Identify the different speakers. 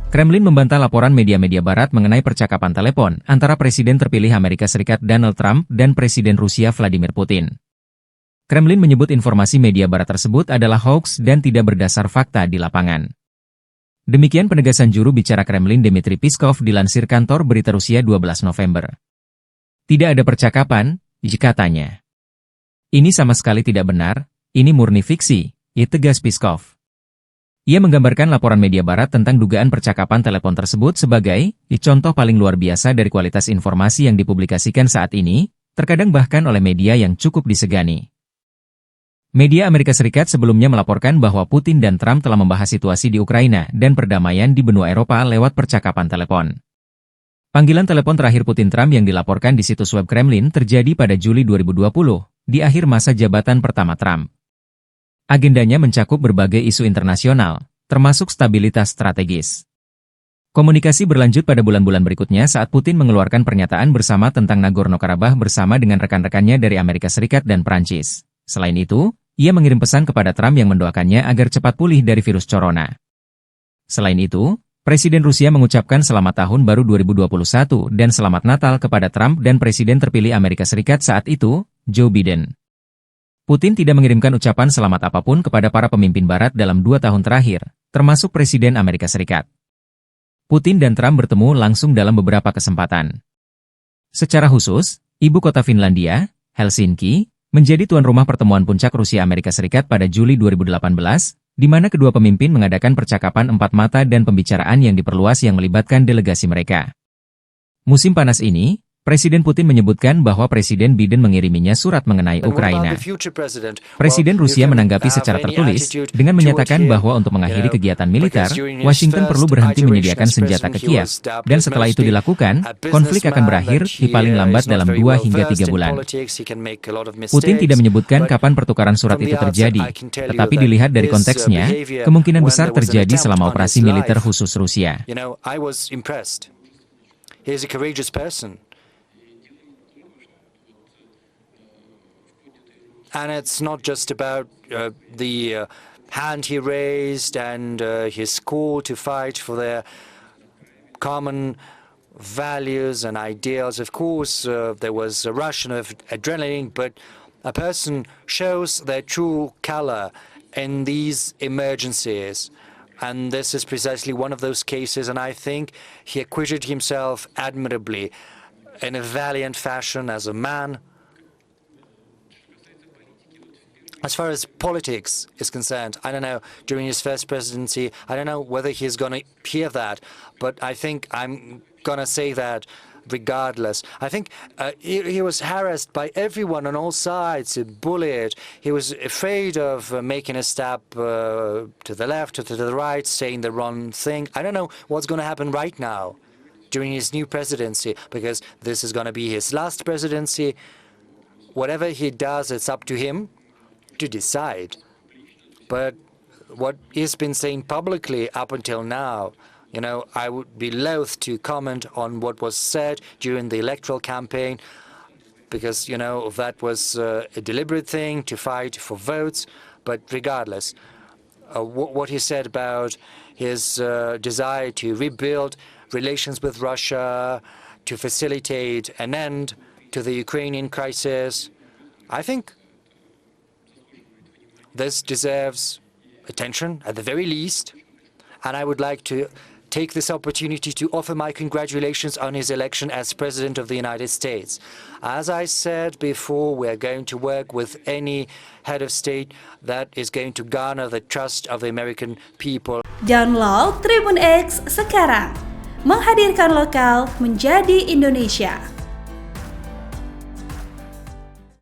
Speaker 1: Kremlin membantah laporan media-media barat mengenai percakapan telepon antara Presiden terpilih Amerika Serikat Donald Trump dan Presiden Rusia Vladimir Putin. Kremlin menyebut informasi media barat tersebut adalah hoax dan tidak berdasar fakta di lapangan. Demikian penegasan juru bicara Kremlin Dmitry Peskov dilansir kantor berita Rusia 12 November. Tidak ada percakapan, katanya. Ini sama sekali tidak benar, ini murni fiksi, tegas Peskov. Ia menggambarkan laporan media barat tentang dugaan percakapan telepon tersebut sebagai contoh paling luar biasa dari kualitas informasi yang dipublikasikan saat ini, terkadang bahkan oleh media yang cukup disegani. Media Amerika Serikat sebelumnya melaporkan bahwa Putin dan Trump telah membahas situasi di Ukraina dan perdamaian di benua Eropa lewat percakapan telepon. Panggilan telepon terakhir Putin-Trump yang dilaporkan di situs web Kremlin terjadi pada Juli 2020, di akhir masa jabatan pertama Trump. Agendanya mencakup berbagai isu internasional, termasuk stabilitas strategis. Komunikasi berlanjut pada bulan-bulan berikutnya saat Putin mengeluarkan pernyataan bersama tentang Nagorno-Karabakh bersama dengan rekan-rekannya dari Amerika Serikat dan Prancis. Selain itu, ia mengirim pesan kepada Trump yang mendoakannya agar cepat pulih dari virus corona. Selain itu, Presiden Rusia mengucapkan selamat tahun baru 2021 dan selamat Natal kepada Trump dan Presiden terpilih Amerika Serikat saat itu, Joe Biden. Putin tidak mengirimkan ucapan selamat apapun kepada para pemimpin Barat dalam 2 tahun terakhir, termasuk Presiden Amerika Serikat. Putin dan Trump bertemu langsung dalam beberapa kesempatan. Secara khusus, ibu kota Finlandia, Helsinki, menjadi tuan rumah pertemuan puncak Rusia-Amerika Serikat pada Juli 2018, di mana kedua pemimpin mengadakan percakapan empat mata dan pembicaraan yang diperluas yang melibatkan delegasi mereka. Musim panas ini, Presiden Putin menyebutkan bahwa Presiden Biden mengiriminya surat mengenai Ukraina. Presiden Rusia menanggapi secara tertulis dengan menyatakan bahwa untuk mengakhiri kegiatan militer, Washington perlu berhenti menyediakan senjata ke Kiev, dan setelah itu dilakukan, konflik akan berakhir di paling lambat dalam 2 hingga 3 bulan. Putin tidak menyebutkan kapan pertukaran surat itu terjadi, tetapi dilihat dari konteksnya, kemungkinan besar terjadi selama operasi militer khusus Rusia.
Speaker 2: And it's not just about the hand he raised and his call to fight for their common values and ideals. Of course, there was a rush of adrenaline, but a person shows their true color in these emergencies. And this is precisely one of those cases, and I think he acquitted himself admirably in a valiant fashion as a man. As far as politics is concerned, I don't know, during his first presidency, I don't know whether he's going to hear that, but I think I'm going to say that regardless. I think he was harassed by everyone on all sides, bullied. He was afraid of making a step to the left or to the right, saying the wrong thing. I don't know what's going to happen right now during his new presidency, because this is going to be his last presidency. Whatever he does, it's up to him to decide. But what he's been saying publicly up until now, you know, I would be loath to comment on what was said during the electoral campaign, because, you know, that was a deliberate thing to fight for votes. But regardless, what he said about his desire to rebuild relations with Russia, to facilitate an end to the Ukrainian crisis, I think this deserves attention, at the very least, and I would like to take this opportunity to offer my congratulations on his election as President of the United States. As I said before, we are going to work with any head of state that is going to garner the trust of the American people.
Speaker 3: Download Tribun X sekarang, menghadirkan lokal menjadi Indonesia.